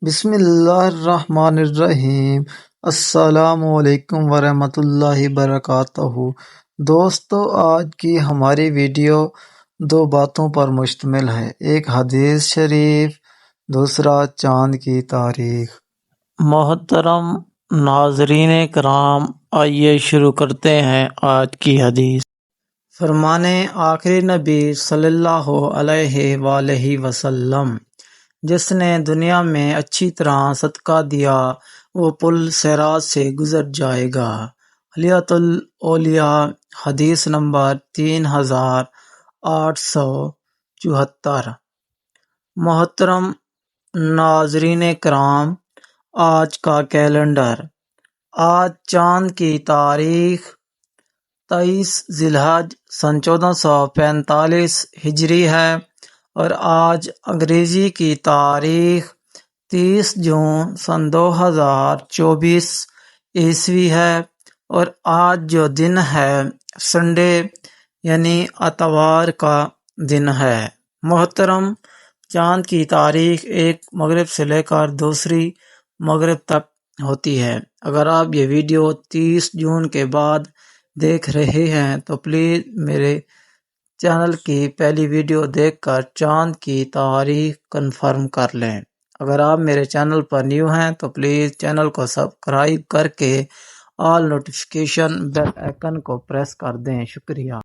بسم اللہ الرحمن الرحیم۔ السلام علیکم ورحمۃ اللہ وبرکاتہ۔ دوستو، آج کی ہماری ویڈیو دو باتوں پر مشتمل ہے، ایک حدیث شریف، دوسرا چاند کی تاریخ۔ محترم ناظرین کرام، آئیے شروع کرتے ہیں آج کی حدیث۔ فرمانے آخری نبی صلی اللہ علیہ وآلہ وسلم، جس نے دنیا میں اچھی طرح صدقہ دیا وہ پل صراط سے گزر جائے گا۔ حلیۃ الاولیاء، حدیث نمبر 3874۔ محترم ناظرین کرام، آج کا کیلنڈر، آج چاند کی تاریخ 23 ذی الحج سن 1445 ہجری ہے اور آج انگریزی کی تاریخ 30 جون سن 2024 عیسوی ہے، اور آج جو دن ہے سنڈے یعنی اتوار کا دن ہے۔ محترم، چاند کی تاریخ ایک مغرب سے لے کر دوسری مغرب تک ہوتی ہے۔ اگر آپ یہ ویڈیو 30 جون کے بعد دیکھ رہے ہیں تو پلیز میرے چینل کی پہلی ویڈیو دیکھ کر چاند کی تاریخ کنفرم کر لیں۔ اگر آپ میرے چینل پر نیو ہیں تو پلیز چینل کو سبسکرائب کر کے آل نوٹیفیکیشن بیل آئیکن کو پریس کر دیں۔ شکریہ۔